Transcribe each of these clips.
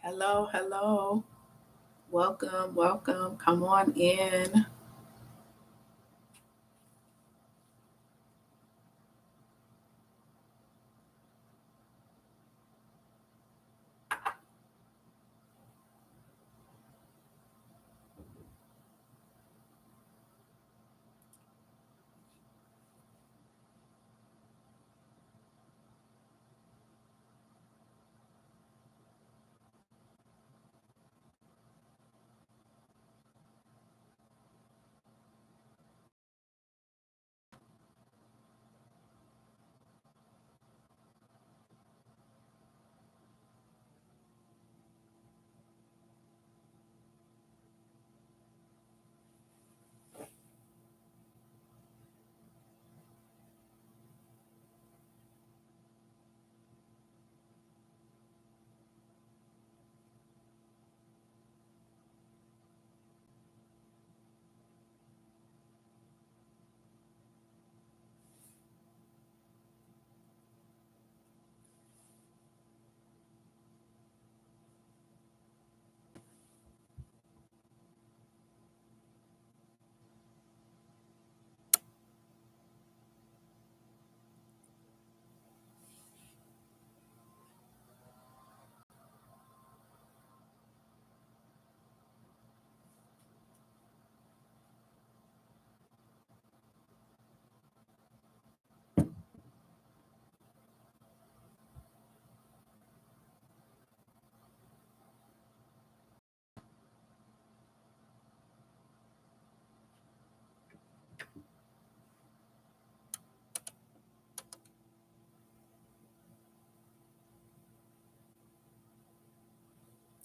Hello, hello. Welcome, welcome. Come on in.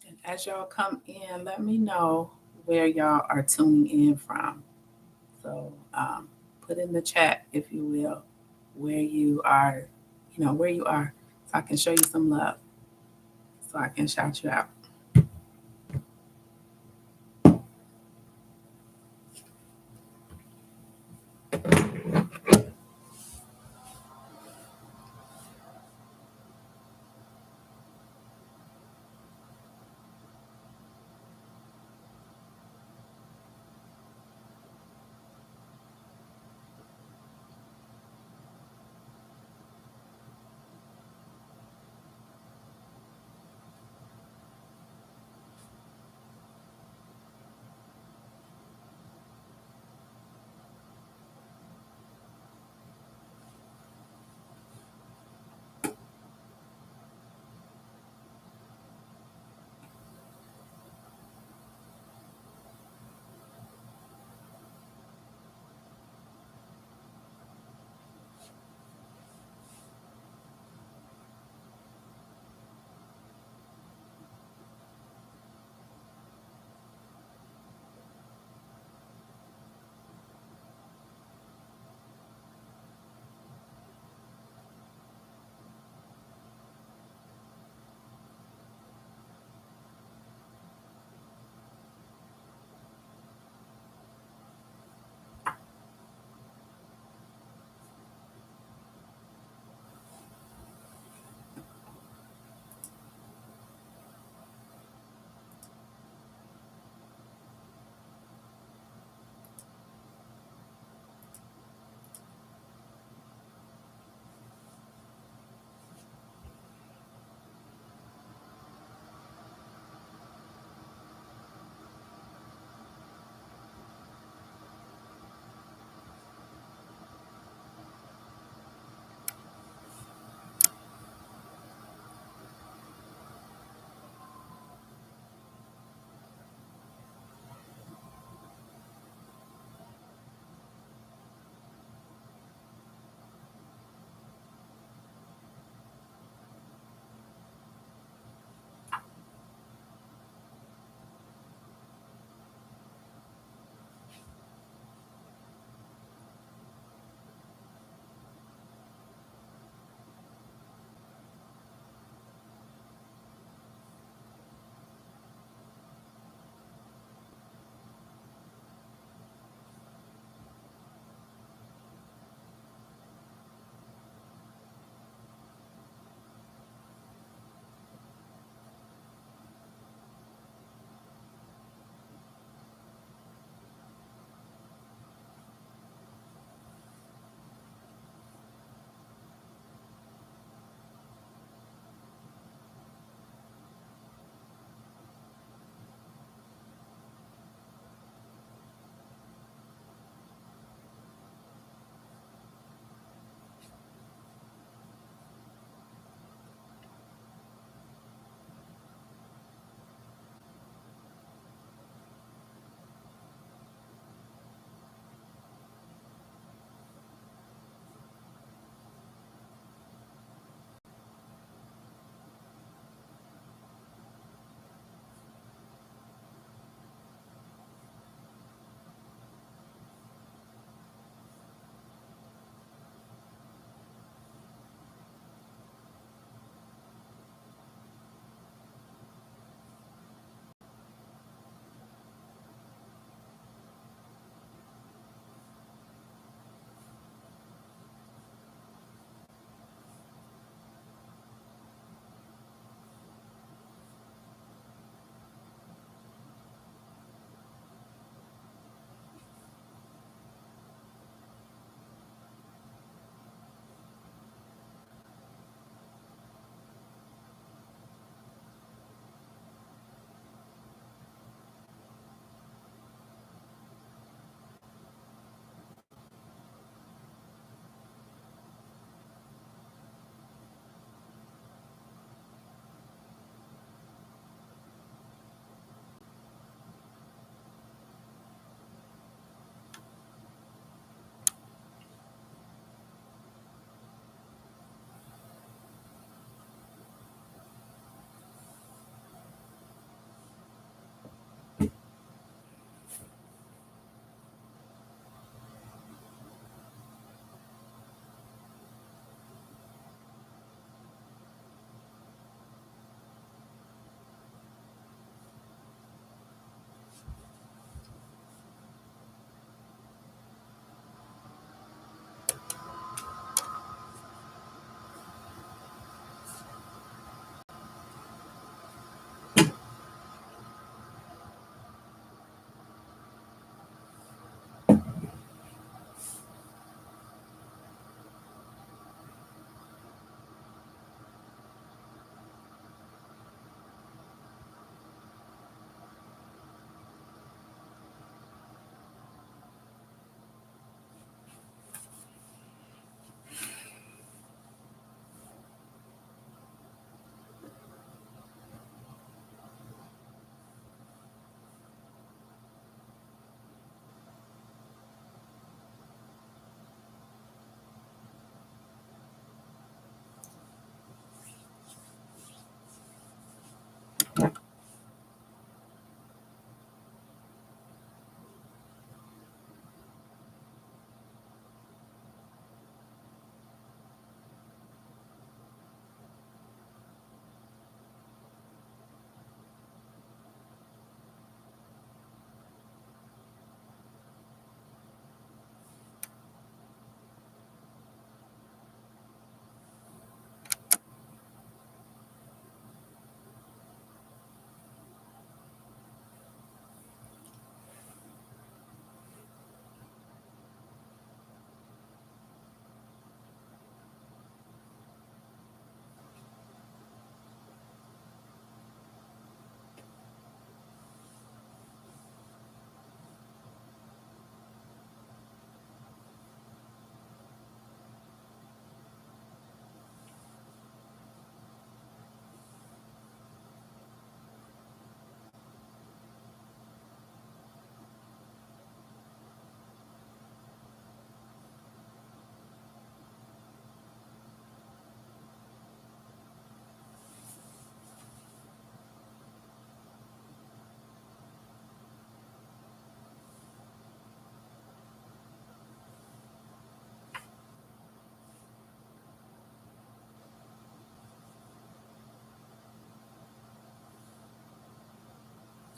And as y'all come in, let me know where y'all are tuning in from. So put in the chat, if you will, where you are, where you are, so I can show you some love, so I can shout you out.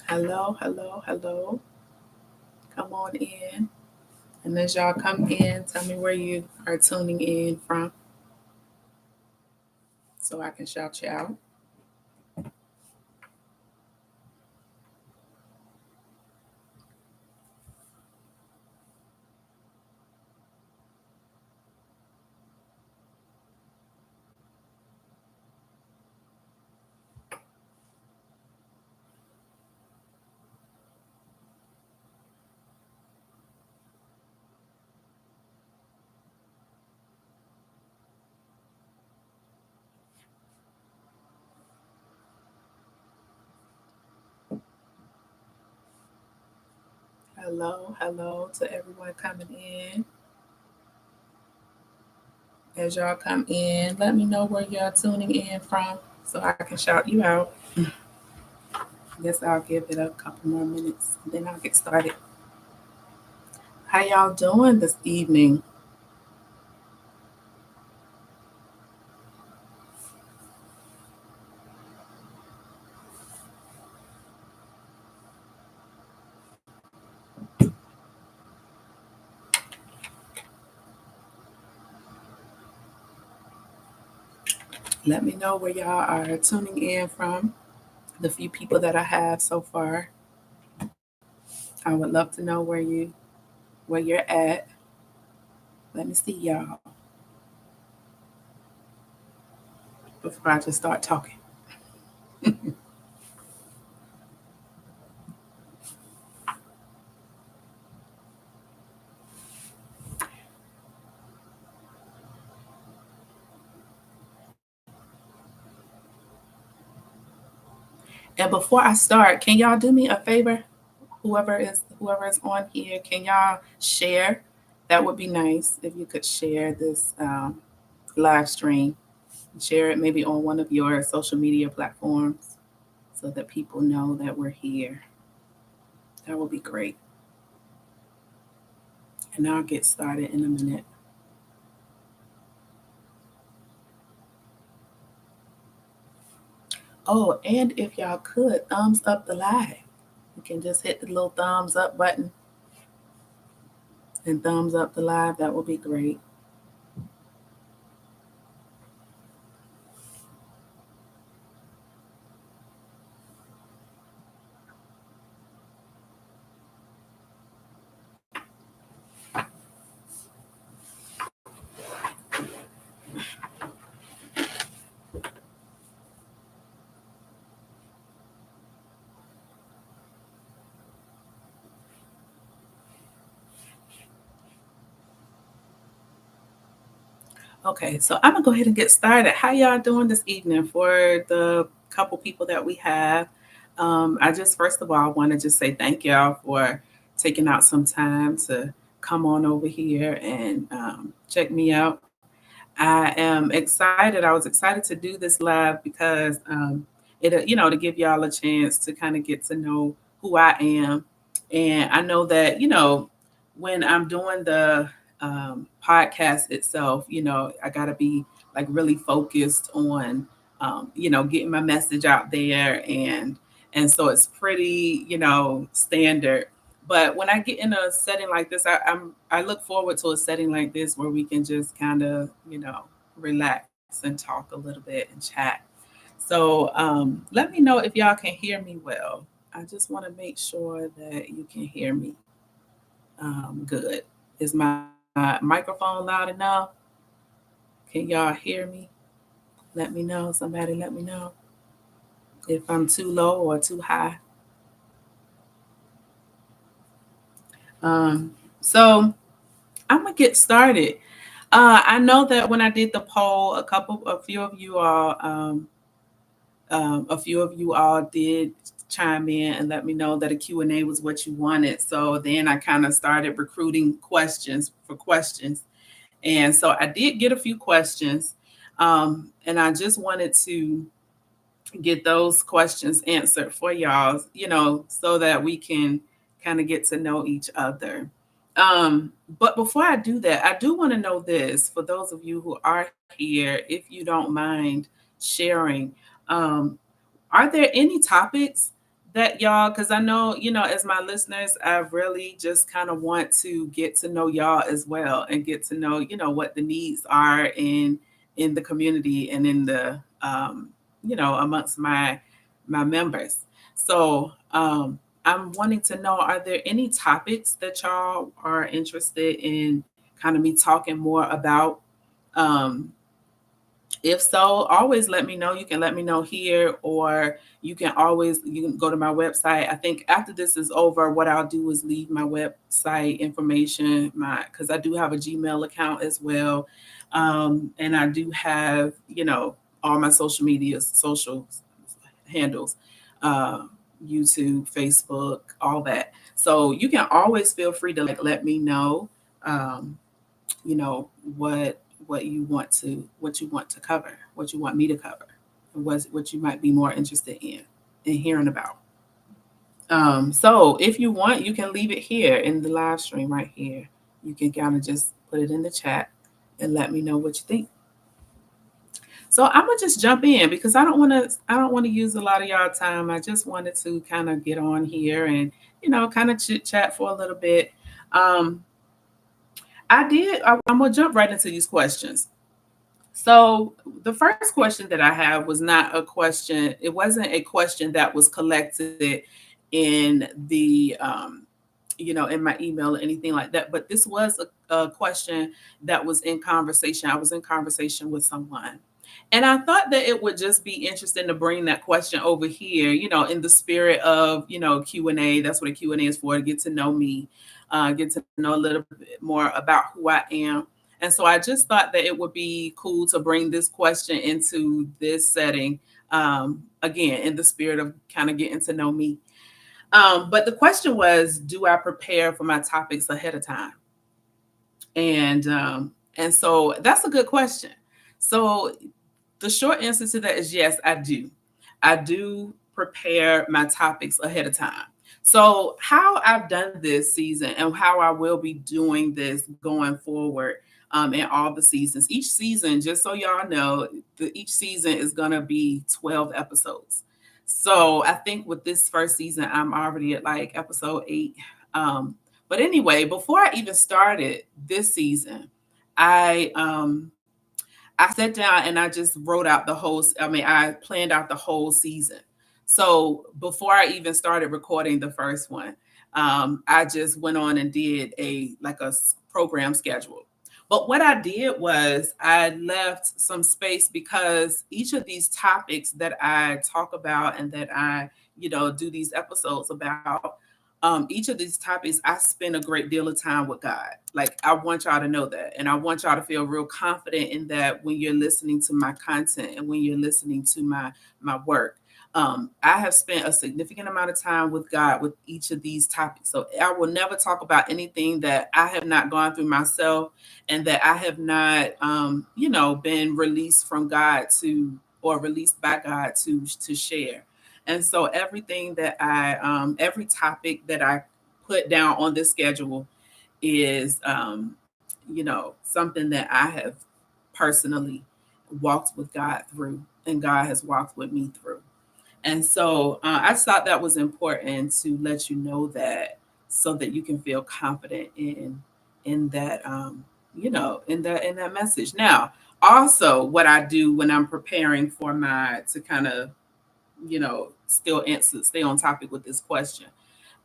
Hello, hello, hello. Come on in. And as y'all come in, tell me where you are tuning in from so I can shout you out. Hello, hello to everyone coming in. As y'all come in, let me know where y'all tuning in from so I can shout you out. Guess I'll give it a couple more minutes and then I'll get started. How y'all doing this evening? Let me know where y'all are tuning in from. The few people that I have so far. I would love to know where you're at. Let me see y'all before I just start talking. And before I start, can y'all do me a favor? Whoever is on here, can y'all share? That would be nice if you could share this live stream. Share it maybe on one of your social media platforms so that people know that we're here. That would be great. And I'll get started in a minute. Oh, and if y'all could, thumbs up the live. You can just hit the little thumbs up button and thumbs up the live. That would be great. Okay, so I'm gonna go ahead and get started. How y'all doing this evening? For the couple people that we have, I just first of all want to just say thank y'all for taking out some time to come on over here and check me out. I am excited. I was excited to do this live because it, to give y'all a chance to kind of get to know who I am. And I know that, when I'm doing the podcast itself, I got to be like really focused on, getting my message out there. And so it's pretty, standard. But when I get in a setting like this, I look forward to a setting like this where we can just kind of, relax and talk a little bit and chat. So let me know if y'all can hear me well. I just want to make sure that you can hear me good. Is my microphone loud enough? Can y'all hear me? Let me know. Somebody let me know if I'm too low or too high. So I'm gonna get started. I know that when I did the poll, a few of you all did chime in and let me know that a Q&A was what you wanted. So then I kind of started recruiting questions for questions. And so I did get a few questions. And I just wanted to get those questions answered for y'all, so that we can kind of get to know each other. But before I do that, I do want to know this for those of you who are here, if you don't mind sharing. Um, are there any topics that y'all, because I know, as my listeners, I really just kind of want to get to know y'all as well and get to know, what the needs are in the community and in the amongst my members. So I'm wanting to know, are there any topics that y'all are interested in kind of me talking more about? Um, if so, always let me know. You can let me know here, or you can go to my website. I think after this is over, what I'll do is leave my website information, because I do have a Gmail account as well. And I do have, all my social handles, uh, YouTube, Facebook, all that. So you can always feel free to like let me know, um, you know what what you want to cover, what you want me to cover, and what you might be more interested in hearing about. So if you want, you can leave it here in the live stream right here. You can kind of just put it in the chat and let me know what you think. So I'm gonna just jump in because I don't want to use a lot of y'all time. I just wanted to kind of get on here and kind of chit chat for a little bit. Um, I'm gonna jump right into these questions. So the first question that I have was not a question. It wasn't a question that was collected in the in my email or anything like that. But this was a question that was in conversation. I was in conversation with someone. And I thought that it would just be interesting to bring that question over here, in the spirit of, Q&A. That's what a Q&A is for, to get to know me, get to know a little bit more about who I am. And so I just thought that it would be cool to bring this question into this setting, again, in the spirit of kind of getting to know me. But the question was, do I prepare for my topics ahead of time? And so that's a good question. So the short answer to that is yes, I do. I do prepare my topics ahead of time. So how I've done this season and how I will be doing this going forward, in all the seasons. Each season, just so y'all know, each season is gonna be 12 episodes. So I think with this first season, I'm already at like episode 8. Um, but anyway, before I even started this season, I sat down and I just wrote out I planned out the whole season. So before I even started recording the first one, I just went on and did program schedule. But what I did was I left some space because each of these topics that I talk about and that I, do these episodes about, each of these topics, I spend a great deal of time with God. Like, I want y'all to know that. And I want y'all to feel real confident in that when you're listening to my content and when you're listening to my work. I have spent a significant amount of time with God with each of these topics. So I will never talk about anything that I have not gone through myself and that I have not, been released from God to or released by God to share. And so everything that every topic that I put down on this schedule is, something that I have personally walked with God through, and God has walked with me through. And so I just thought that was important to let you know that, so that you can feel confident in that, in that message. Now, also what I do when I'm preparing for my to kind of, still answer, stay on topic with this question.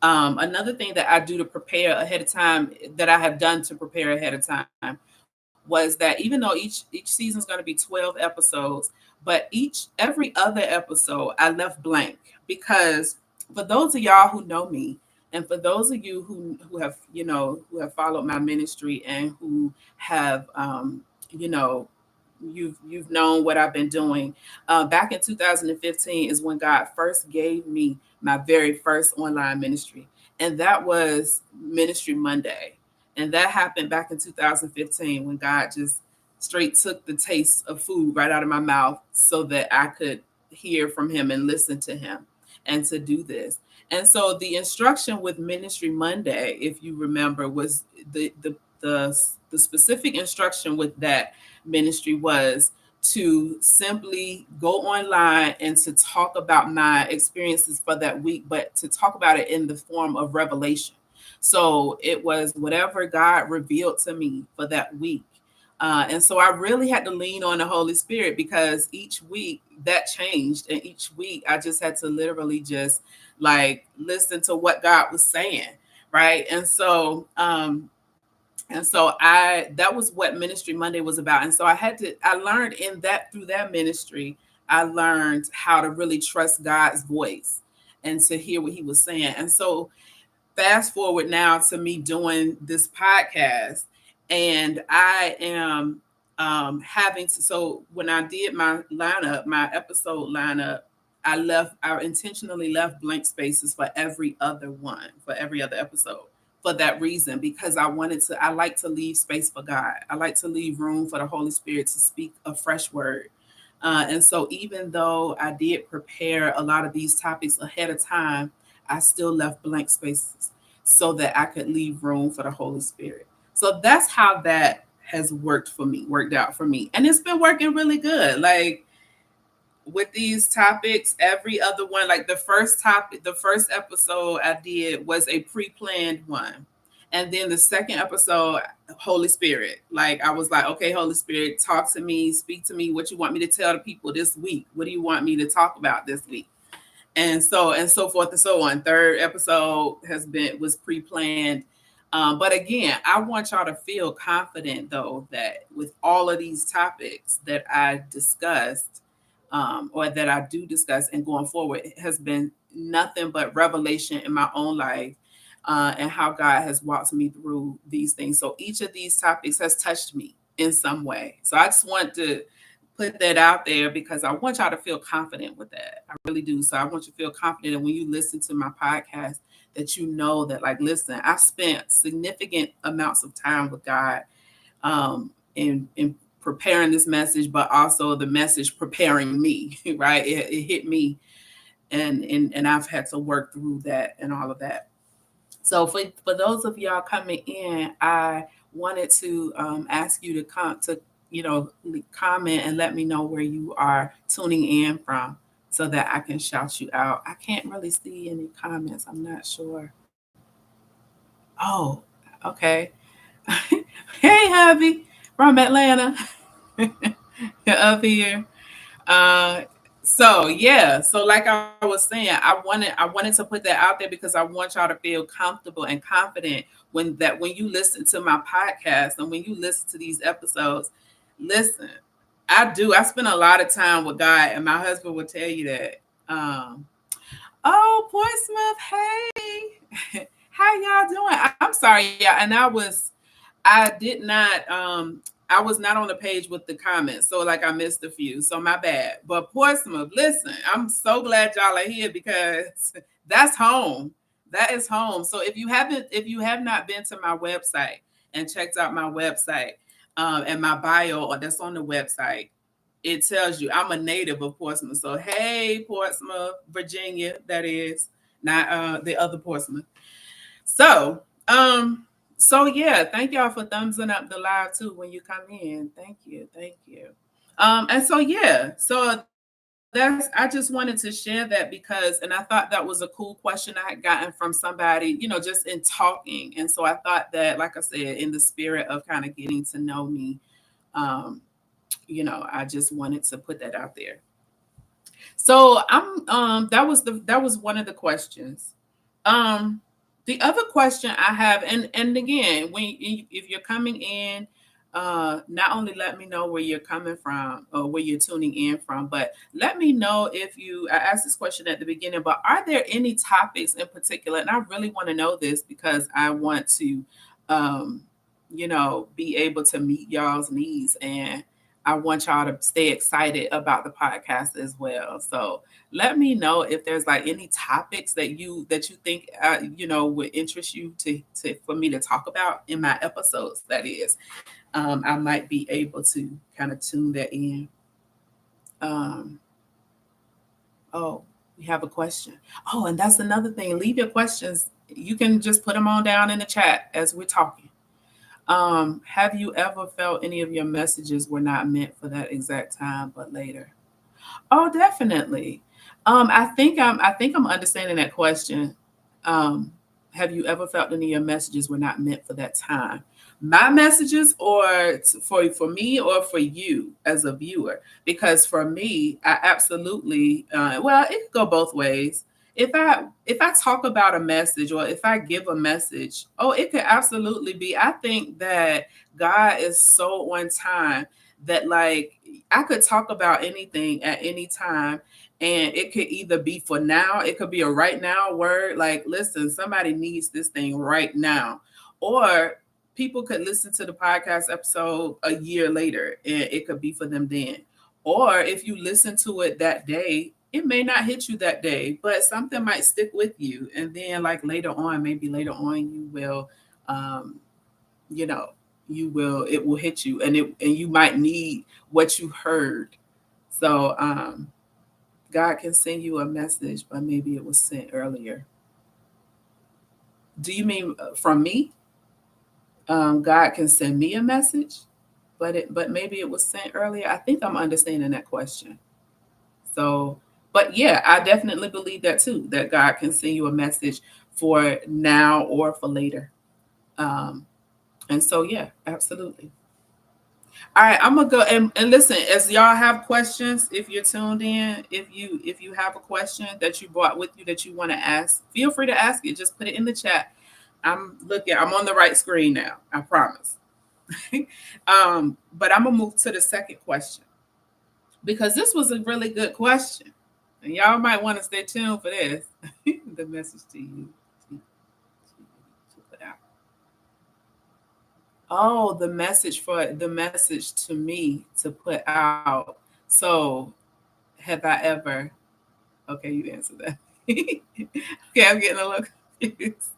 Another thing that I do to prepare ahead of time, that I have done to prepare ahead of time, was that even though each season is going to be 12 episodes, but every other episode I left blank, because for those of y'all who know me, and for those of you who have followed my ministry, and who have, you know you've known what I've been doing. Back in 2015 is when God first gave me my very first online ministry, and that was Ministry Monday. And that happened back in 2015, when God just straight took the taste of food right out of my mouth, so that I could hear from Him and listen to Him, and to do this. And so the instruction with Ministry Monday, if you remember, was the specific instruction with that ministry was to simply go online and to talk about my experiences for that week, but to talk about it in the form of revelation. So it was whatever God revealed to me for that week. And so I really had to lean on the Holy Spirit, because each week that changed. And each week I just had to literally just like listen to what God was saying. Right. And so that was what Ministry Monday was about. And so I learned in that, through that ministry, I learned how to really trust God's voice and to hear what He was saying. And so fast forward now to me doing this podcast, and I am having to. So when I did my lineup, my episode lineup, I intentionally left blank spaces for every other one, for every other episode, for that reason, because I like to leave space for God. I like to leave room for the Holy Spirit to speak a fresh word. And so even though I did prepare a lot of these topics ahead of time, I still left blank spaces so that I could leave room for the Holy Spirit. So that's how that has worked out for me. And it's been working really good. Like with these topics, every other one, like the first episode I did was a pre-planned one. And then the second episode, Holy Spirit. Like I was like, okay, Holy Spirit, talk to me, speak to me. What you want me to tell the people this week? What do you want me to talk about this week? And so forth and so on. Third episode was pre-planned. But again, I want y'all to feel confident though, that with all of these topics that I discussed, or that I do discuss and going forward, it has been nothing but revelation in my own life, and how God has walked me through these things. So each of these topics has touched me in some way. So I just want to put that out there, because I want y'all to feel confident with that. I really do. So I want you to feel confident that when you listen to my podcast, that you know that, like, listen, I spent significant amounts of time with God, in preparing this message, but also the message preparing me, right? It hit me, and I've had to work through that and all of that. So for those of y'all coming in, I wanted to ask you to comment and let me know where you are tuning in from, so that I can shout you out. I can't really see any comments. I'm not sure. Oh, okay. Hey, hubby, from Atlanta, up here. Uh, so yeah, so like I was saying, I wanted to put that out there, because I want y'all to feel comfortable and confident when you listen to my podcast and when you listen to these episodes. Listen, I spend a lot of time with God, and my husband will tell you that. Um, oh, Portsmouth, hey, how y'all doing? I'm sorry, yeah, and I did not I was not on the page with the comments. So like I missed a few. So my bad. But Portsmouth, listen, I'm so glad y'all are here, because that's home. That is home. So if you have not been to my website and checked out my website, and my bio that's on the website, it tells you I'm a native of Portsmouth. So hey, Portsmouth, Virginia, that is not the other Portsmouth. So so yeah, thank y'all for thumbsing up the live too when you come in. Thank you, thank you. And so yeah, so that's I just wanted to share that because, and I thought that was a cool question I had gotten from somebody, just in talking. And so I thought that, like I said, in the spirit of kind of getting to know me, um, I just wanted to put that out there. So that was one of the questions. Um, the other question I have, and again, if you're coming in, not only let me know where you're coming from or where you're tuning in from, but let me know if I asked this question at the beginning, but are there any topics in particular? And I really want to know this because I want to, um, be able to meet y'all's needs, and I want y'all to stay excited about the podcast as well. So let me know if there's like any topics that you think would interest you to for me to talk about in my episodes. That is, I might be able to kind of tune that in. Um, oh, we have a question. Oh, and that's another thing. Leave your questions. You can just put them on down in the chat as we're talking. Have you ever felt any of your messages were not meant for that exact time, but later? Oh, definitely. I think I'm understanding that question. Um, have you ever felt any of your messages were not meant for that time? My messages, or for me, or for you as a viewer? Because for me, I absolutely well, it could go both ways. If I talk about a message, or if I give a message, oh, it could absolutely be. I think that God is so on time that, like, I could talk about anything at any time, and it could either be for now, it could be a right now word, like, listen, somebody needs this thing right now. Or people could listen to the podcast episode a year later and it could be for them then. Or if you listen to it that day, it may not hit you that day, but something might stick with you. And then, like, later on, maybe later on, you will, um, you know, it will hit you, and you might need what you heard. So God can send you a message, but maybe it was sent earlier. Do you mean from me? God can send me a message, but maybe it was sent earlier. I think I'm understanding that question. So, but yeah, I definitely believe that too. That God can send you a message for now or for later. Um, and so yeah, absolutely. All right, I'm gonna go and listen. As y'all have questions, if you're tuned in, if you have a question that you brought with you that you want to ask, feel free to ask it. Just put it in the chat. I'm on the right screen now. I promise. But I'm gonna move to the second question because this was a really good question, and y'all might want to stay tuned for this. The message to you to put out. Oh, the message to me to put out. So, have I ever? Okay, you answered that. Okay, I'm getting a little confused.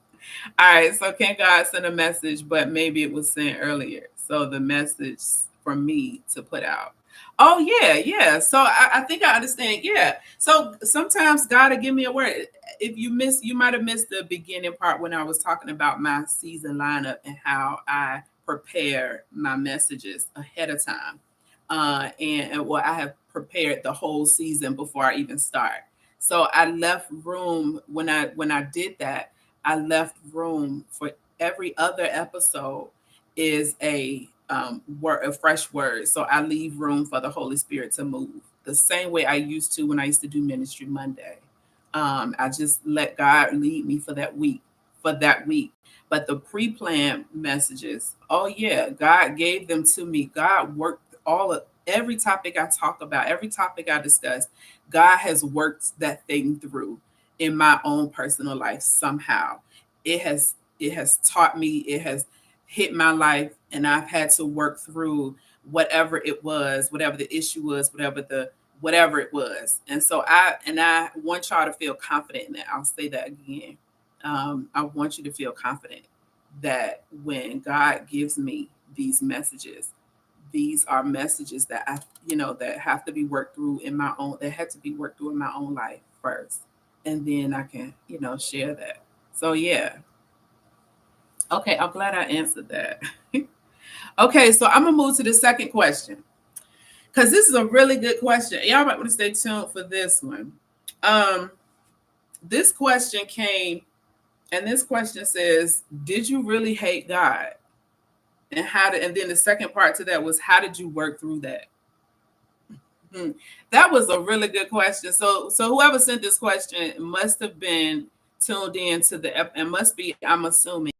All right, so can God send a message, but maybe it was sent earlier? So the message from me to put out. Oh yeah, yeah. So I think I understand. Yeah. So sometimes God will give me a word. If you might have missed the beginning part when I was talking about my season lineup and how I prepare my messages ahead of time. And well, I have prepared the whole season before I even start. So I left room when I did that. I left room for every other episode is a fresh word. So I leave room for the Holy Spirit to move the same way I used to when I used to do Ministry Monday. I just let God lead me for that week. But the pre-planned messages, oh yeah, God gave them to me. God worked every topic I talk about, every topic I discuss. God has worked that thing through in my own personal life somehow. It has taught me, it has hit my life, and I've had to work through whatever it was, whatever the issue was, whatever it was. And so I want y'all to feel confident in that. I'll say that again. I want you to feel confident that when God gives me these messages, these are messages that that have to be worked through in my own, that had to be worked through in my own life first. And then I can, share that. So yeah. Okay, I'm glad I answered that. Okay, so I'm gonna move to the second question, because this is a really good question. Y'all might want to stay tuned for this one. This question came, and this question says, did you really hate God? And then the second part to that was, how did you work through that? That was a really good question. So whoever sent this question must have been tuned in to and must be, I'm assuming,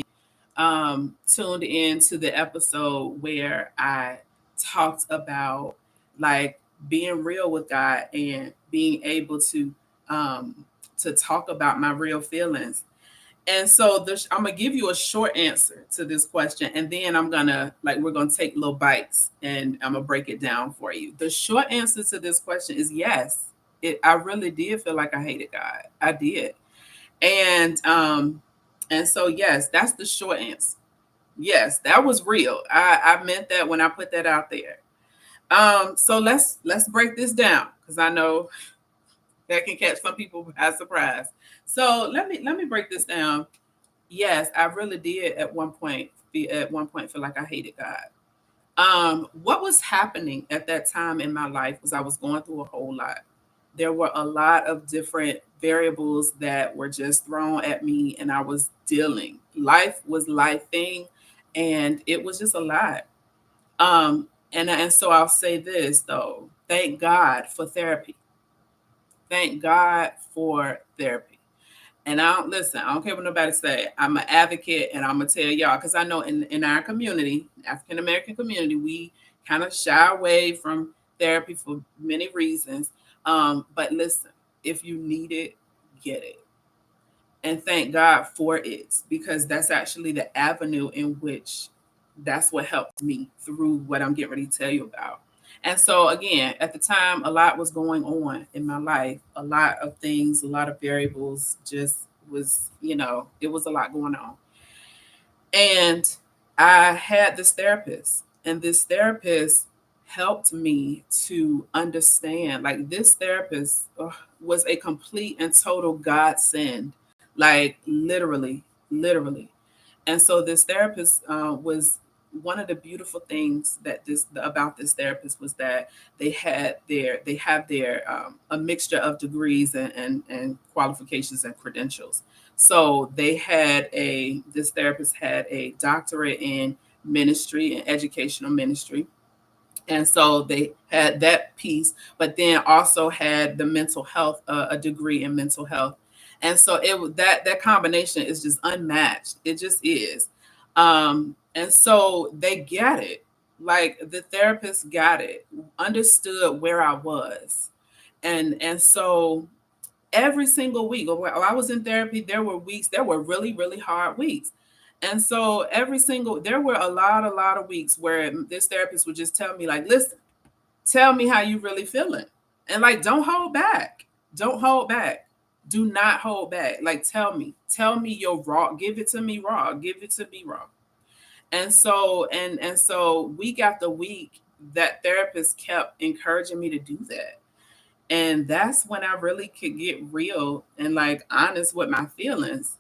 tuned in to the episode where I talked about like being real with God and being able to talk about my real feelings. And so I'm gonna give you a short answer to this question, and then we're gonna take little bites and I'm gonna break it down for you. The short answer to this question is yes. I really did feel like I hated God. I did. And so yes, that's the short answer. Yes, that was real. I meant that when I put that out there. So let's break this down, because I know that can catch some people by surprise. So let me break this down. Yes, I really did at one point feel like I hated God. What was happening at that time in my life was I was going through a whole lot. There were a lot of different variables that were just thrown at me, and I was dealing. Life was lifing, and it was just a lot. And so I'll say this though: thank God for therapy. Thank God for therapy. And I don't care what nobody say. I'm an advocate, and I'm gonna tell y'all, because I know in our community, African American community, we kind of shy away from therapy for many reasons. But listen, if you need it, get it. And thank God for it, because that's actually the avenue in which that's what helped me through what I'm getting ready to tell you about. And so again, at the time, a lot was going on in my life, a lot of things, a lot of variables, just was, it was a lot going on. And I had this therapist, and this therapist helped me to understand, like, this therapist was a complete and total godsend, like literally, literally. And so this therapist was one of the beautiful things about this therapist was that they have their a mixture of degrees and qualifications and credentials. So this therapist had a doctorate in ministry and educational ministry, and so they had that piece, but then also had the mental health, a degree in mental health. And so it was that combination is just unmatched. It just is. And so they got it. Like, the therapist got it, understood where I was. And so every single week while I was in therapy, there were weeks, there were really, really hard weeks. And so there were a lot of weeks where this therapist would just tell me, like, listen, tell me how you really feeling. And like, don't hold back. Don't hold back. Do not hold back. Like, tell me your raw, give it to me raw, give it to me raw. And so week after week, that therapist kept encouraging me to do that. And that's when I really could get real and like honest with my feelings.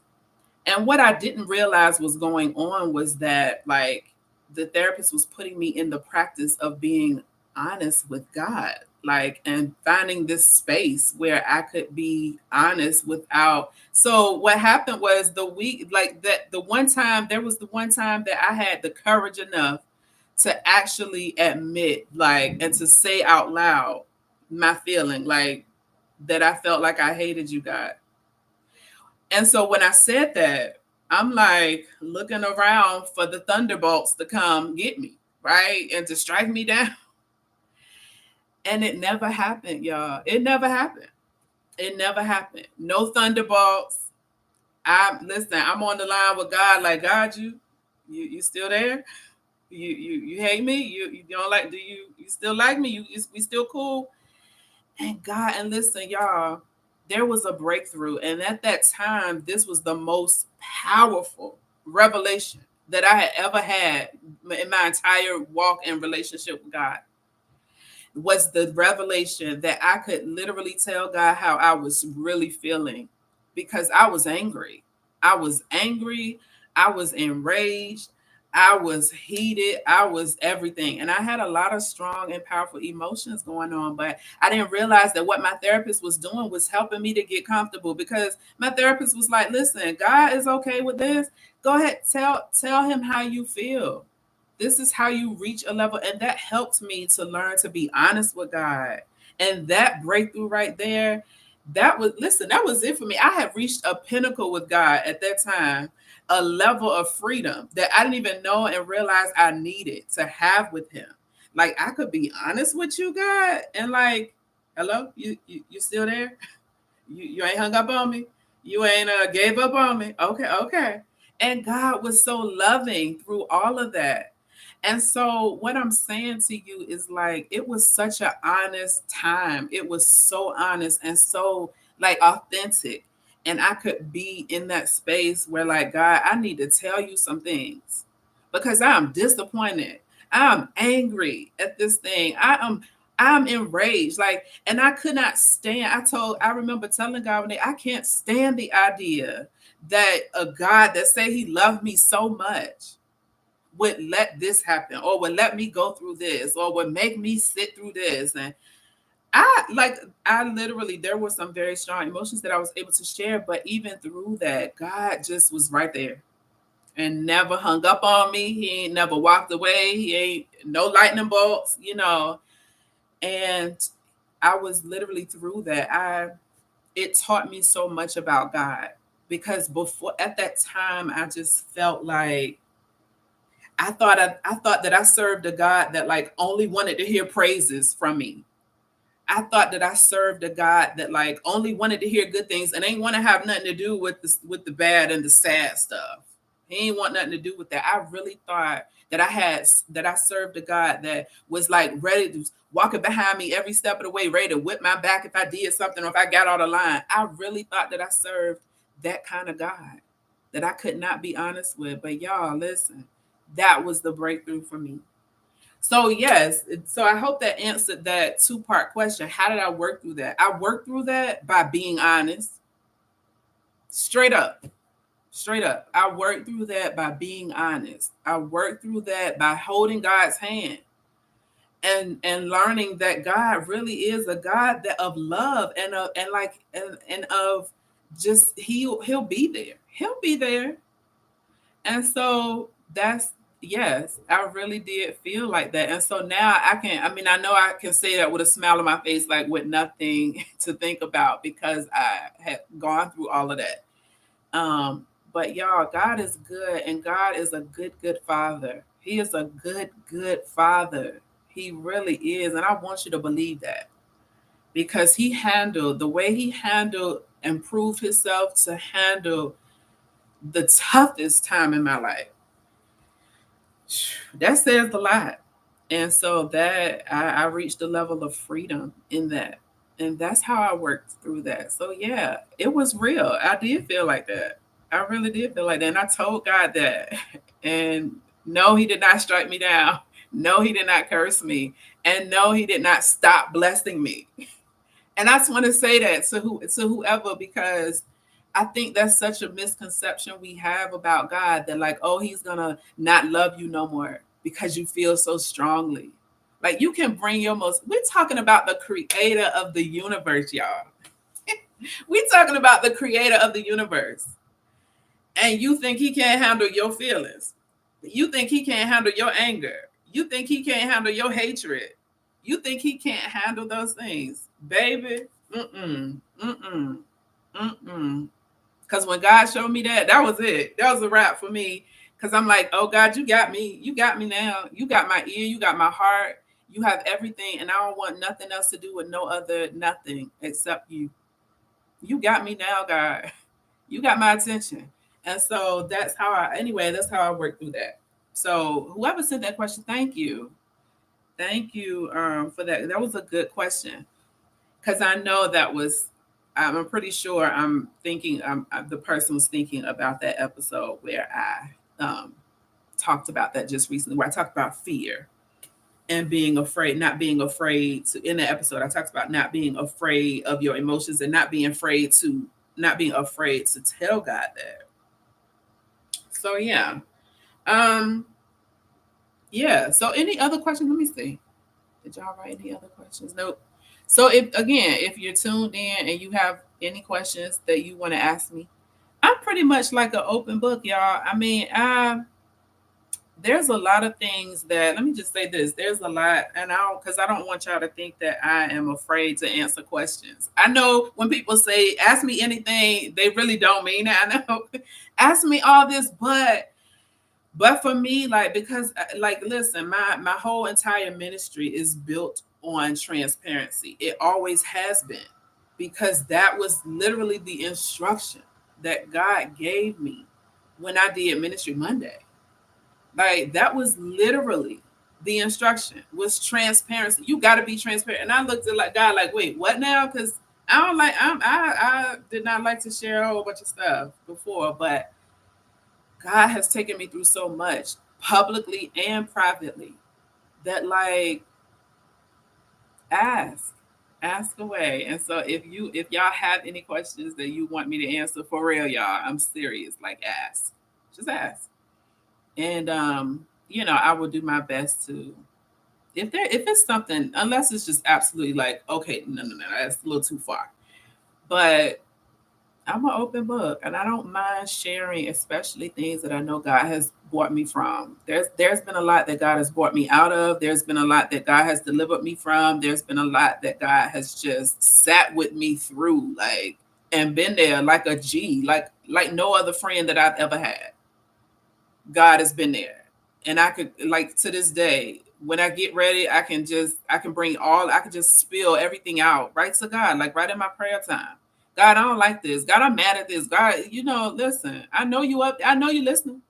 And what I didn't realize was going on was that, like, the therapist was putting me in the practice of being honest with God, like, and finding this space where I could be honest without. So what happened was, there was the one time that I had the courage enough to actually admit, like, and to say out loud my feeling, like, that I felt like I hated you, God. And so when I said that, I'm like looking around for the thunderbolts to come get me, right? And to strike me down. And it never happened, y'all. It never happened. It never happened. No thunderbolts. I'm on the line with God, like, God, you still there? You hate me? You don't like, you still like me? We still cool? And listen, y'all, there was a breakthrough. And at that time, this was the most powerful revelation that I had ever had in my entire walk and relationship with God was the revelation that I could literally tell God how I was really feeling, because I was angry. I was angry. I was enraged. I was heated. I was everything. And I had a lot of strong and powerful emotions going on, but I didn't realize that what my therapist was doing was helping me to get comfortable, because my therapist was like, listen, God is okay with this. Go ahead, tell him how you feel. This is how you reach a level. And that helped me to learn to be honest with God. And that breakthrough right there, that was, listen, that was it for me. I had reached a pinnacle with God at that time, a level of freedom that I didn't even know and realize I needed to have with him. Like, I could be honest with you, God, and like, hello, you still there? You ain't hung up on me. You ain't gave up on me. Okay, okay. And God was so loving through all of that. And so what I'm saying to you is, like, it was such an honest time. It was so honest and so, like, authentic. And I could be in that space where, like, God, I need to tell you some things because I'm disappointed. I'm angry at this thing. I'm enraged. Like, and I could not stand. I remember telling God one day, I can't stand the idea that a God that say he loved me so much would let this happen, or would let me go through this, or would make me sit through this. And I literally, there were some very strong emotions that I was able to share, but even through that, God just was right there and never hung up on me. He ain't never walked away. He ain't no lightning bolts, and I was literally through that. It taught me so much about God, because before, at that time, I just felt like I thought that I served a God that, like, only wanted to hear praises from me. I thought that I served a God that, like, only wanted to hear good things and ain't want to have nothing to do with the bad and the sad stuff. He ain't want nothing to do with that. I really thought that I served a God that was, like, ready to walking behind me every step of the way, ready to whip my back if I did something or if I got out of line. I really thought that I served that kind of God that I could not be honest with. But y'all, listen, that was the breakthrough for me. So yes, so I hope that answered that two-part question. How did I work through that? I worked through that by being honest. Straight up. Straight up. I worked through that by being honest. I worked through that by holding God's hand and learning that God really is a God that of love and of just he'll be there. He'll be there. And so that's, yes, I really did feel like that. And so now I know I can say that with a smile on my face, like with nothing to think about, because I had gone through all of that. But y'all, God is good, and God is a good, good father. He is a good, good father. He really is. And I want you to believe that, because he handled the way he handled and proved himself to handle the toughest time in my life. That says a lot. And so that I reached a level of freedom in that. And that's how I worked through that. So yeah, it was real. I did feel like that. I really did feel like that. And I told God that. And no, he did not strike me down. No, he did not curse me. And no, he did not stop blessing me. And I just want to say that to whoever, because I think that's such a misconception we have about God, that, like, oh, he's gonna not love you no more because you feel so strongly. Like, you can bring your most, we're talking about the creator of the universe, y'all. We're talking about the creator of the universe. And you think he can't handle your feelings. You think he can't handle your anger. You think he can't handle your hatred. You think he can't handle those things. Baby, mm-mm, mm-mm, mm-mm. Because when God showed me that, that was it. That was a wrap for me. Because I'm like, oh God, you got me. You got me now. You got my ear. You got my heart. You have everything. And I don't want nothing else to do with no other nothing except you. You got me now, God. You got my attention. And so that's how I work through that. So whoever sent that question, thank you. Thank you for that. That was a good question, because I know that was, I'm pretty sure the person was thinking about that episode where I talked about that just recently, where I talked about fear and being afraid, not being afraid to. In the episode, I talked about not being afraid of your emotions and not being afraid to tell God that. So yeah. Um, yeah. So any other questions? Let me see. Did y'all write any other questions? Nope. So if you're tuned in and you have any questions that you want to ask me, I'm pretty much like an open book, y'all. I mean, there's a lot of things that, let me just say this, there's a lot, and because I don't want y'all to think that I am afraid to answer questions. I know when people say ask me anything, they really don't mean it. I know ask me all this, but for me, like, because like, listen, my whole entire ministry is built on transparency. It always has been, because that was literally the instruction that God gave me when I did Ministry Monday. Like, that was literally the instruction, was transparency. You got to be transparent. And I looked at like God, like, wait, what now? Because I did not like to share a whole bunch of stuff before, but God has taken me through so much publicly and privately that, like, ask, ask away. And so if y'all have any questions that you want me to answer, for real, y'all, I'm serious. Like, ask, just ask. And I will do my best to, if it's something, unless it's just absolutely like, okay, no, that's a little too far. But I'm an open book, and I don't mind sharing, especially things that I know God has brought me from. There's been a lot that God has brought me out of. There's been a lot that God has delivered me from. There's been a lot that God has just sat with me through, like, and been there like a G, like no other friend that I've ever had. God has been there. And I could, like, to this day, when I get ready, I can just spill everything out right to God, like right in my prayer time. God, I don't like this. God, I'm mad at this. God, listen, I know you up. I know you listening.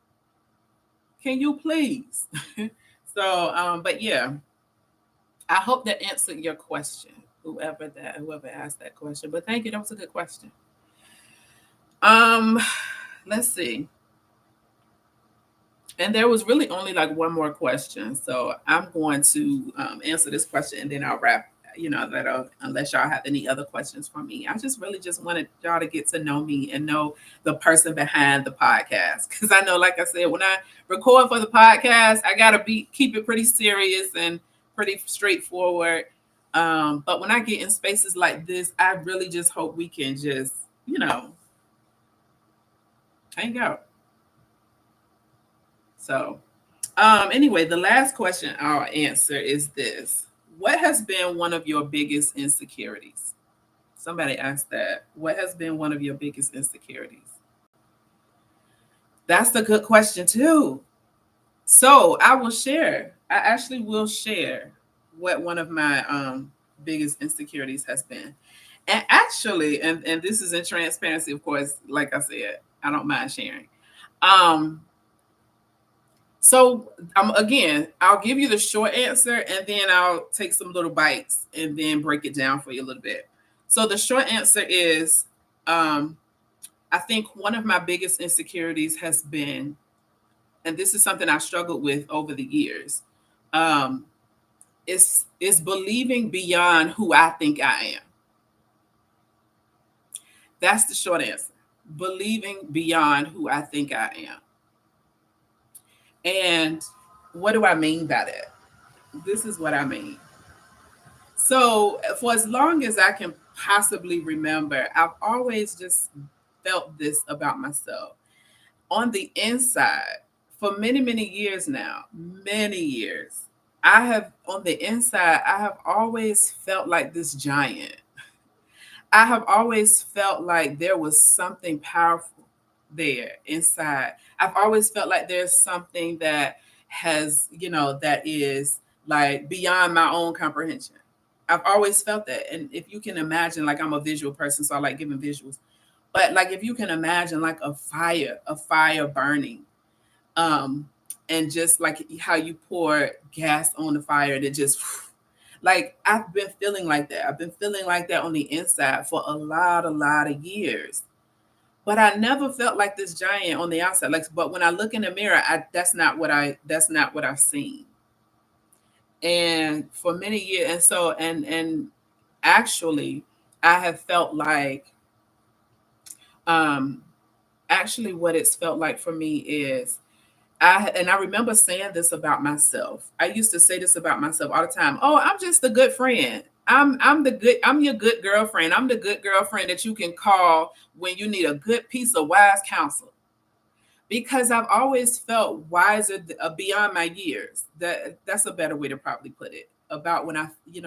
Can you please? So, but yeah, I hope that answered your question, whoever asked that question. But thank you. That was a good question. Let's see. And there was really only like one more question. So I'm going to answer this question, and then I'll wrap, unless y'all have any other questions for me. I just really just wanted y'all to get to know me and know the person behind the podcast. Because I know, like I said, when I record for the podcast, I got to keep it pretty serious and pretty straightforward. But when I get in spaces like this, I really just hope we can just, hang out. So, anyway, the last question I'll answer is this. What has been one of your biggest insecurities? Somebody asked that. What has been one of your biggest insecurities? That's a good question too. So I will share. I actually will share what one of my biggest insecurities has been. And actually, and this is in transparency, of course, like I said, I don't mind sharing. So again, I'll give you the short answer, and then I'll take some little bites and then break it down for you a little bit. So the short answer is, I think one of my biggest insecurities has been, and this is something I struggled with over the years, is believing beyond who I think I am. That's the short answer. Believing beyond who I think I am. And what do I mean by that? This is what I mean. So for as long as I can possibly remember, I've always just felt this about myself. On the inside, for many, many years now, many years, on the inside, I have always felt like this giant. I have always felt like there was something powerful there inside. I've always felt like there's something that that is like beyond my own comprehension. I've always felt that. And if you can imagine, like, I'm a visual person, so I like giving visuals. But like, if you can imagine like a fire burning, and just like how you pour gas on the fire and it just like, I've been feeling like that. I've been feeling like that on the inside for a lot of years. But I never felt like this giant on the outside. Like, but when I look in the mirror, that's not what I've seen. And for many years, and so and actually, I have felt like um actually what it's felt like for me is I remember saying this about myself. I used to say this about myself all the time. Oh, I'm just a good friend. I'm your good girlfriend. I'm the good girlfriend that you can call when you need a good piece of wise counsel. Because I've always felt wiser beyond my years. That's a better way to probably put it. About when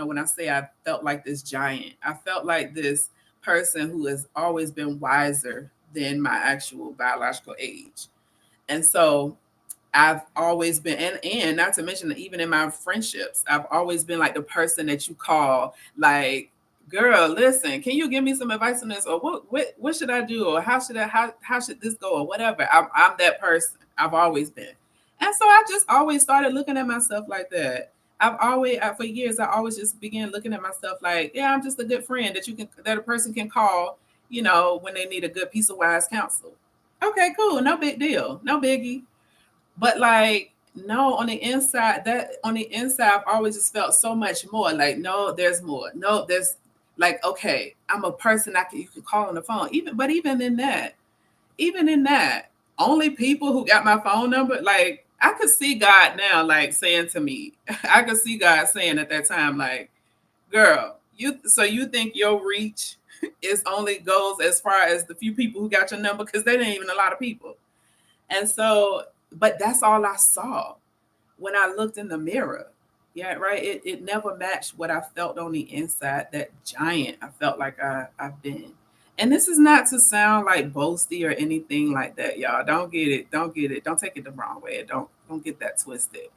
when I say I felt like this giant, I felt like this person who has always been wiser than my actual biological age. And so I've always been, and not to mention that even in my friendships, I've always been like the person that you call, like, girl, listen, can you give me some advice on this, or what should I do, or how should this go, or whatever. I'm that person. I've always been, and so I just always started looking at myself like that. For years, I always just began looking at myself like, yeah, I'm just a good friend that a person can call, when they need a good piece of wise counsel. Okay, cool, no big deal, no biggie. But like, no, on the inside, I've always just felt so much more. Like, no, there's more. No, there's like, okay, I'm a person you can call on the phone. Even in that, only people who got my phone number, like I could see God now, like saying to me, I could see God saying at that time, like, girl, you think your reach is only goes as far as the few people who got your number, because they ain't even a lot of people. And so, but that's all I saw when I looked in the mirror. Yeah, right. It never matched what I felt on the inside, that giant I felt like I've been. And this is not to sound like boasty or anything like that, y'all. Don't get it. Don't get it. Don't take it the wrong way. Don't get that twisted.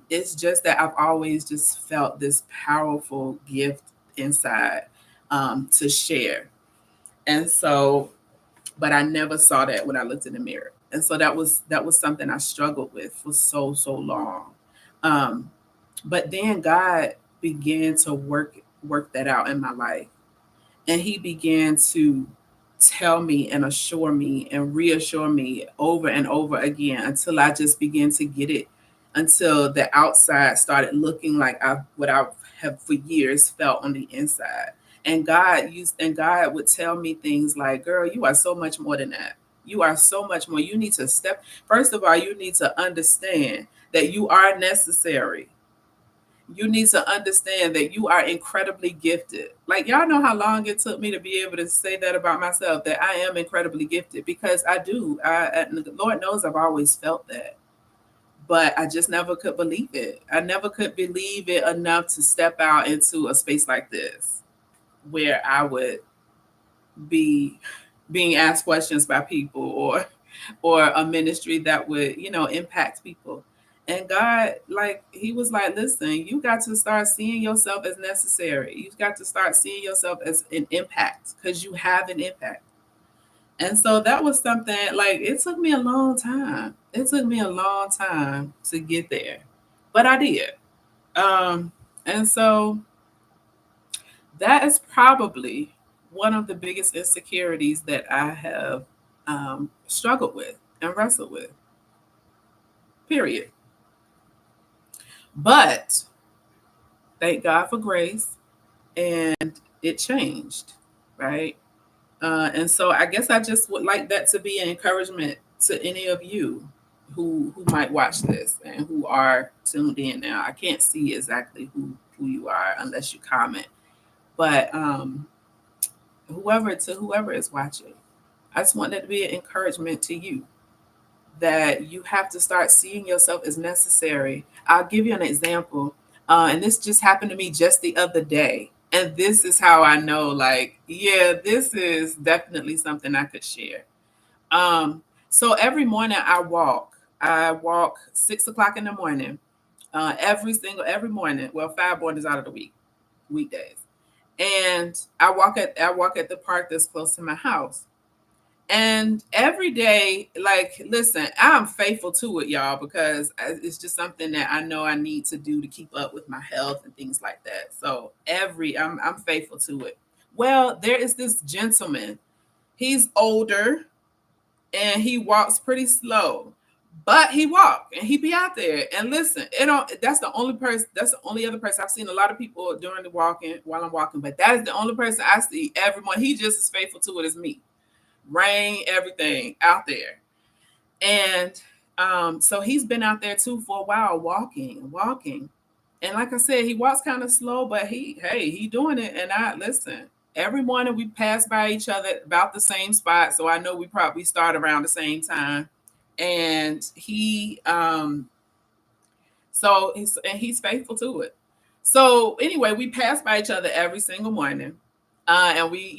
It's just that I've always just felt this powerful gift inside to share. And so, but I never saw that when I looked in the mirror. And so that was something I struggled with for so long. Um, but then God began to work that out in my life, and He began to tell me and assure me and reassure me over and over again until I just began to get it, until the outside started looking like what I have for years felt on the inside. And God would tell me things like, girl, you are so much more than that. You are so much more. You need to first of all, you need to understand that you are necessary. You need to understand that you are incredibly gifted. Like, y'all know how long it took me to be able to say that about myself, that I am incredibly gifted, because I do. Lord knows I've always felt that, but I just never could believe it. I never could believe it enough to step out into a space like this, where I would be being asked questions by people, or a ministry that would, impact people. And God, like, He was like, listen, you got to start seeing yourself as necessary. You've got to start seeing yourself as an impact, because you have an impact. And so that was something, like, it took me a long time. It took me a long time to get there, but I did. And so that is probably one of the biggest insecurities that I have struggled with and wrestled with, period. But thank God for grace, and it changed, right? And so I guess I just would like that to be an encouragement to any of you who might watch this and who are tuned in now. I can't see exactly who you are unless you comment, but whoever is watching, I just want that to be an encouragement to you, that you have to start seeing yourself as necessary. I'll give you an example. And this just happened to me just the other day. And this is how I know, like, yeah, this is definitely something I could share. So every morning I walk 6 o'clock in the morning, every morning. Well, 5 mornings out of the weekdays. And I walk at the park that's close to my house. And every day, like, listen, I'm faithful to it, y'all, because it's just something that I know I need to do to keep up with my health and things like that. So I'm faithful to it. Well, there is this gentleman. He's older and he walks pretty slow. But he walk and he be out there and listen. It don't. That's the only person. That's the only other person I've seen. A lot of people during the walking while I'm walking, but that is the only person I see every morning. He just as faithful to it as me. Rain, everything out there, and so he's been out there too for a while, walking. And like I said, he walks kind of slow, but he doing it. And I listen. Every morning we pass by each other about the same spot, so I know we probably start around the same time. And he's faithful to it. So anyway, we pass by each other every single morning. And we,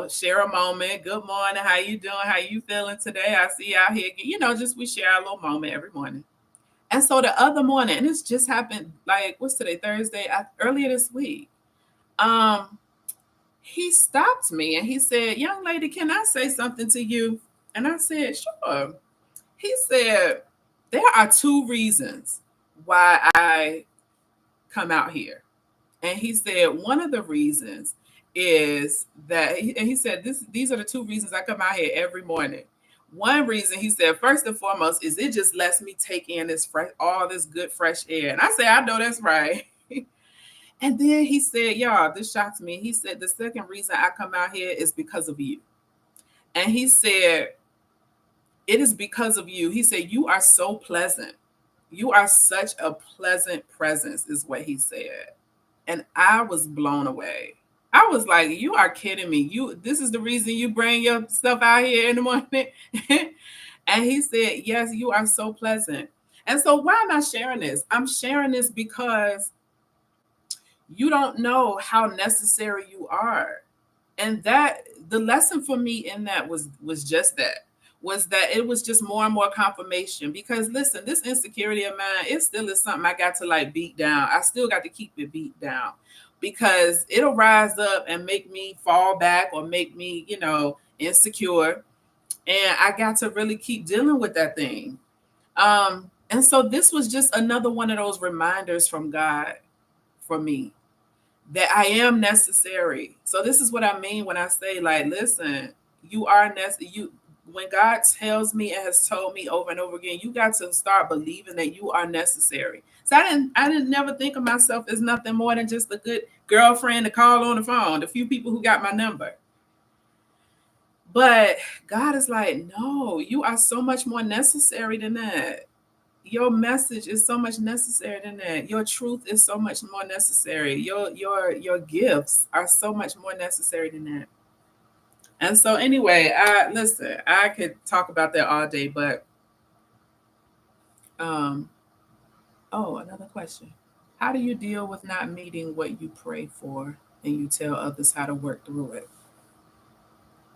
share a moment. Good morning. How you doing? How you feeling today? I see you out here. Just we share our little moment every morning. And so the other morning, and this just happened like what's today? Thursday, earlier this week. Um, he stopped me and he said, "Young lady, can I say something to you?" And I said, "Sure." He said, "There are two reasons why I come out here." And he said, "One of the reasons is that," and he said, these are the two reasons I come out here every morning. One reason, he said, first and foremost, is it just lets me take in all this good fresh air. And I said, I know that's right. And then he said, y'all, this shocks me. He said, the second reason I come out here is because of you. And he said, it is because of you. He said, you are so pleasant. You are such a pleasant presence, is what he said. And I was blown away. I was like, you are kidding me. This is the reason you bring your stuff out here in the morning. And he said, yes, you are so pleasant. And so why am I sharing this? I'm sharing this because you don't know how necessary you are. And that the lesson for me in that was just that. Was that it was just more and more confirmation. Because listen, this insecurity of mine, it still is something I got to like beat down. I still got to keep it beat down because it'll rise up and make me fall back or make me, insecure. And I got to really keep dealing with that thing. And so this was just another one of those reminders from God for me that I am necessary. So this is what I mean when I say, like, listen, you are necessary. When God tells me and has told me over and over again, you got to start believing that you are necessary. So I didn't never think of myself as nothing more than just a good girlfriend to call on the phone, the few people who got my number. But God is like, no, you are so much more necessary than that. Your message is so much necessary than that. Your truth is so much more necessary. Your gifts are so much more necessary than that. And so anyway, I could talk about that all day, but um another question. How do you deal with not meeting what you pray for and you tell others how to work through it?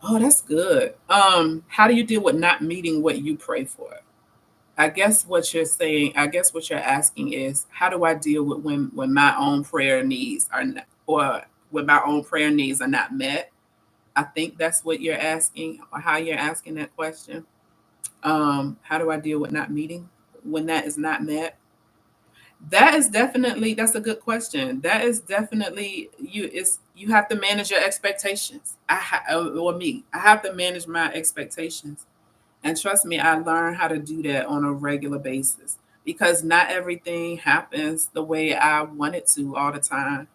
Oh, that's good. How do you deal with not meeting what you pray for? I guess what you're asking is, how do I deal with when my own prayer needs are not, or when my own prayer needs are not met? I think that's what you're asking, or how you're asking that question. How do I deal with not meeting when that is not met? That's a good question. That is definitely you have to manage your expectations. Or me, I have to manage my expectations. And trust me, I learned how to do that on a regular basis because not everything happens the way I want it to all the time.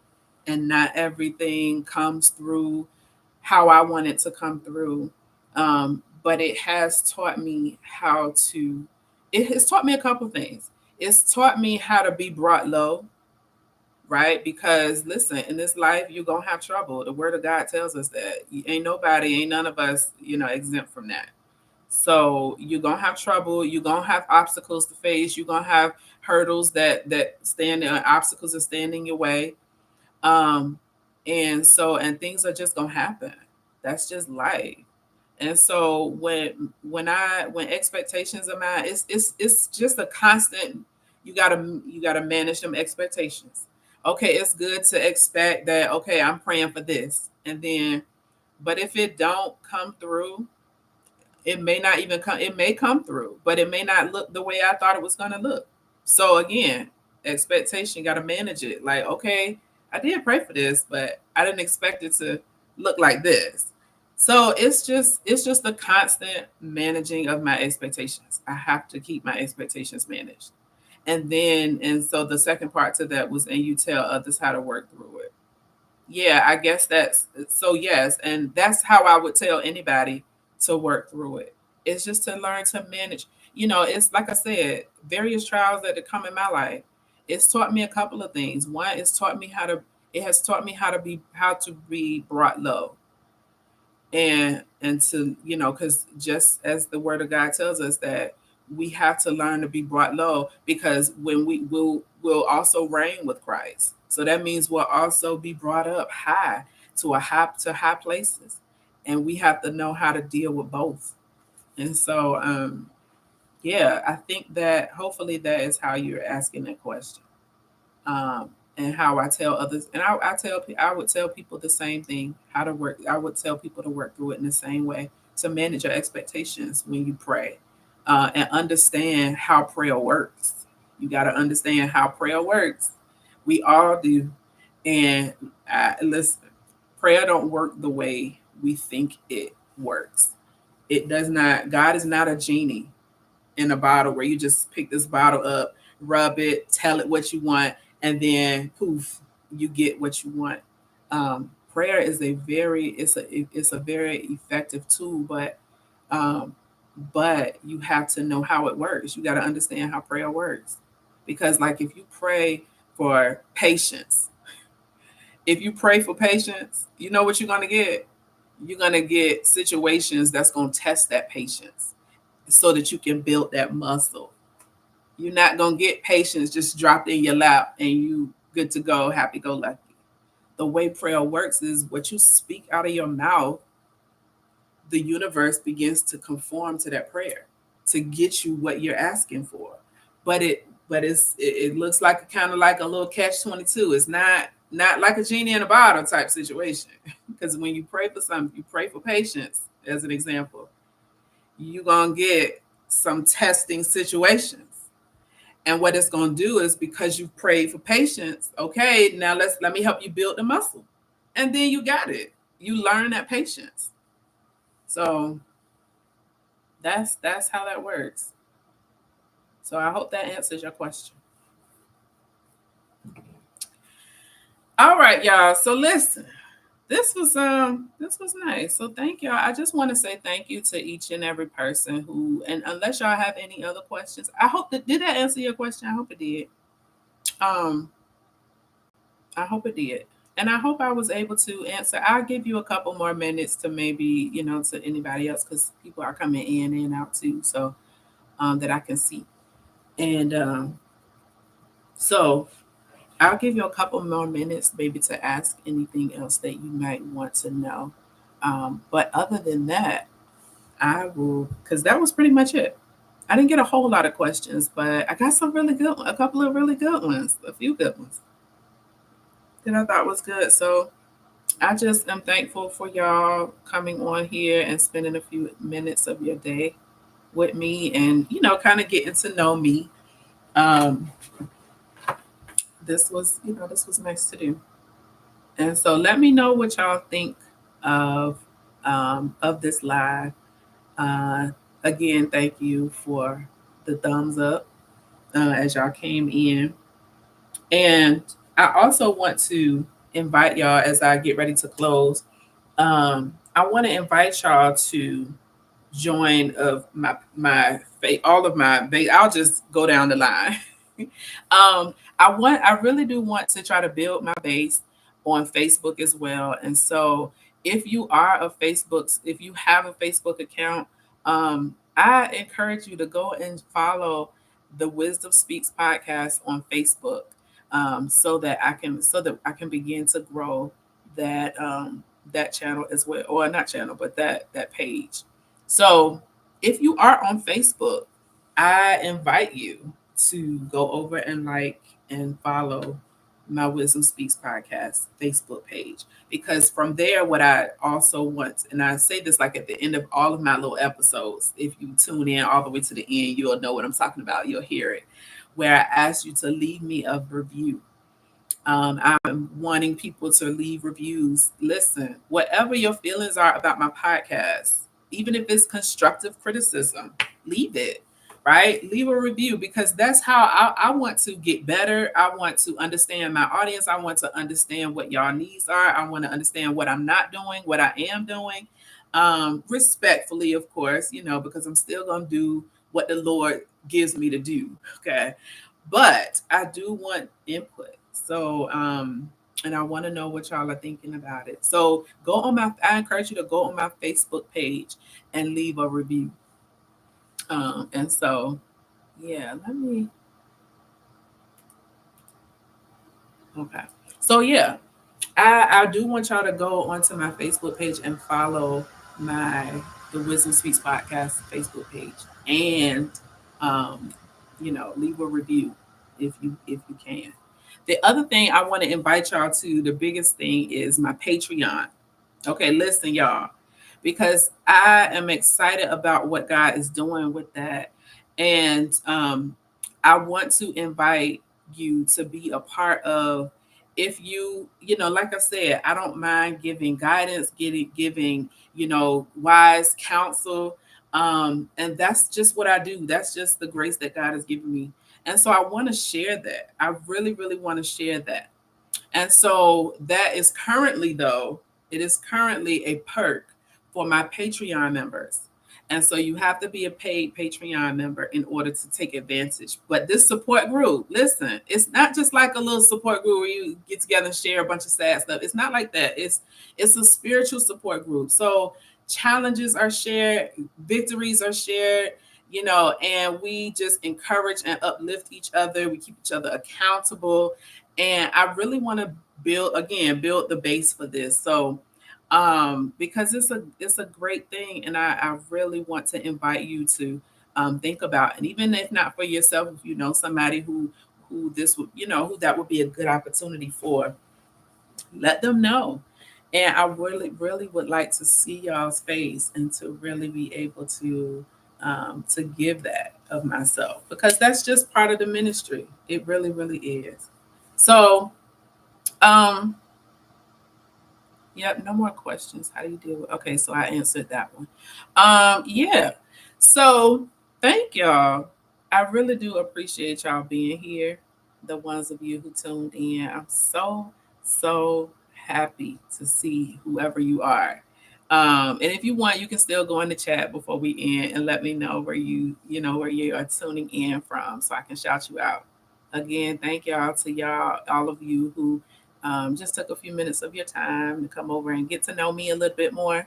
And not everything comes through how I want it to come through. But it has taught me a couple things. It's taught me how to be brought low, right? Because listen, in this life, you're going to have trouble. The word of God tells us that ain't none of us, exempt from that. So you're gonna have trouble. You're gonna have obstacles to face. You're gonna have hurdles that stand obstacles that stand in your way. Um, and things are just gonna happen. That's just life. And so when expectations are mine, it's just a constant. You gotta manage them expectations. Okay, it's good to expect that. Okay, I'm praying for this, and then, but if it don't come through, it may not even come, it may come through, but it may not look the way I thought it was going to look. So again, expectation, got to manage it. Like, okay, I did pray for this, but I didn't expect it to look like this. So it's just the constant managing of my expectations. I have to keep my expectations managed. And so the second part to that was, and you tell others how to work through it. Yeah, I guess that's so, yes, and that's how I would tell anybody to work through it. It's just to learn to manage. It's like I said, various trials that have come in my life. It's taught me a couple of things. One, it has taught me how to be brought low, and to, because just as the word of God tells us that we have to learn to be brought low, because when will also reign with Christ. So that means we'll also be brought up high, to high places, and we have to know how to deal with both. And so, yeah, I think that hopefully that is how you're asking that question. And how I tell others, and I would tell people the same thing, how to work. I would tell people to work through it in the same way, to manage your expectations when you pray, and understand how prayer works. You got to understand how prayer works. We all do, and listen, prayer don't work the way we think it works. It does not. God is not a genie in a bottle where you just pick this bottle up, rub it, tell it what you want, and then poof, you get what you want. Prayer is a very effective tool, um, but you have to know how it works. You got to understand how prayer works, because like for patience, if you pray for patience, you know what you're gonna get. You're gonna get situations that's gonna test that patience, so that you can build that muscle. You're not gonna get patience just dropped in your lap and you good to go, happy go lucky. The way prayer works is what you speak out of your mouth, the universe begins to conform to that prayer to get you what you're asking for. But it looks like kind of like a little catch-22. It's not like a genie in a bottle type situation. Because when you pray for something, you pray for patience, as an example, you're gonna get some testing situations. And what it's going to do is, because you prayed for patience, okay, now let me help you build the muscle. And then you got it. You learn that patience. So that's how that works. So I hope that answers your question. All right, y'all. So listen, this was nice. So thank y'all. I just want to say thank you to each and every person who, and unless y'all have any other questions, I hope that did that answer your question. I hope it did. Um, I hope it did. And I hope I was able to answer. I'll give you a couple more minutes to maybe, to anybody else, because people are coming in and out too. So that I can see. And so I'll give you a couple more minutes maybe to ask anything else that you might want to know. But other than that, I will, because that was pretty much it. I didn't get a whole lot of questions, but I got a couple of really good ones, a few good ones that I thought was good. So I just am thankful for y'all coming on here and spending a few minutes of your day with me, and, kind of getting to know me. Um, this was nice to do. And so let me know what y'all think of of this live. Uh, Again, thank you for the thumbs up as y'all came in. And I also want to invite y'all, as I get ready to close. I want to invite y'all to join of all of my I'll just go down the line. I really do want to try to build my base on Facebook as well. And so if you have a Facebook account, I encourage you to go and follow the Wisdom Speaks podcast on Facebook, so that I can begin to grow that channel as well, or not channel, but that page. So if you are on Facebook, I invite you to go over and like and follow my Wisdom Speaks podcast Facebook page, because from there, what I also want, and I say this like at the end of all of my little episodes, if you tune in all the way to the end, you'll know what I'm talking about. You'll hear it, where I ask you to leave me a review. I'm wanting people to leave reviews. Listen, whatever your feelings are about my podcast, even if it's constructive criticism, leave it, right? Leave a review because that's how I want to get better. I want to understand my audience. I want to understand what y'all needs are. I want to understand what I'm not doing, what I am doing. Respectfully, of course, because I'm still going to do what the Lord gives me to do. Okay. But I do want input. So, and I want to know what y'all are thinking about it. So I encourage you to go on my Facebook page and leave a review. And so, yeah, okay. So yeah, I do want y'all to go onto my Facebook page and follow the Wisdom Speaks podcast Facebook page and um, leave a review if you can. The other thing I want to invite y'all to, the biggest thing is my Patreon. Okay, listen, y'all, because I am excited about what God is doing with that. And I want to invite you to be a part of, if like I said, I don't mind giving guidance, giving, wise counsel. And that's just what I do. That's just the grace that God has given me. And so I want to share that. I really, really want to share that. And so it is currently a perk for my Patreon members. And so you have to be a paid Patreon member in order to take advantage. But this support group, listen, it's not just like a little support group where you get together and share a bunch of sad stuff. It's not like that. It's a spiritual support group. So challenges are shared, victories are shared, and we just encourage and uplift each other. We keep each other accountable. And I really want to build the base for this. So because it's a great thing, and I really want to invite you to think about, and even if not for yourself, if you know somebody who this would, who that would be a good opportunity for, let them know. And I really, really would like to see y'all's face and to really be able to give that of myself, because that's just part of the ministry. It really, really is. So, um, yep, no more questions. How do you deal with? Okay, so I answered that one. Yeah. So thank y'all. I really do appreciate y'all being here. The ones of you who tuned in, I'm so happy to see whoever you are. And if you want, you can still go in the chat before we end and let me know where you are tuning in from, so I can shout you out. Again, thank y'all to y'all, all of you who just took a few minutes of your time to come over and get to know me a little bit more.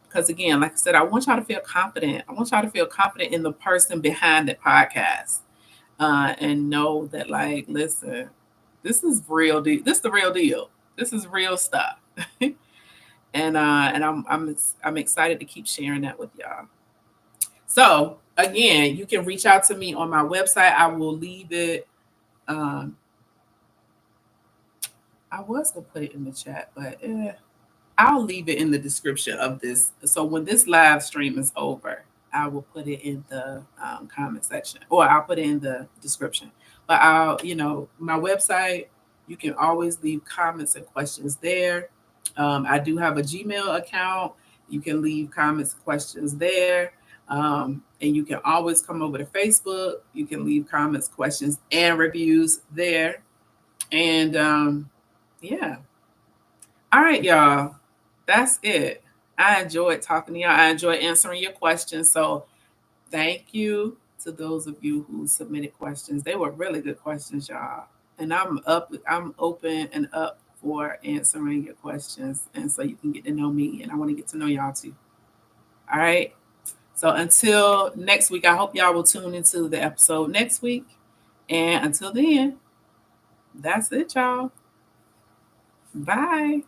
Because again, like I said, I want y'all to feel confident. I want y'all to feel confident in the person behind the podcast, and know that, like, listen, this is real deal. This is the real deal. This is real stuff. And I'm excited to keep sharing that with y'all. So again, you can reach out to me on my website. I will leave it. I was gonna put it in the chat, but I'll leave it in the description of this. So when this live stream is over, I will put it in the comment section, or I'll put it in the description. But my website, you can always leave comments and questions there. I do have a Gmail account. You can leave comments and questions there. And you can always come over to Facebook. You can leave comments, questions, and reviews there. And yeah. All right, y'all. That's it. I enjoyed talking to y'all. I enjoyed answering your questions. So thank you to those of you who submitted questions. They were really good questions, y'all. And I'm open and up for answering your questions. And so you can get to know me, and I want to get to know y'all too. All right. So until next week, I hope y'all will tune into the episode next week. And until then, that's it, y'all. Bye.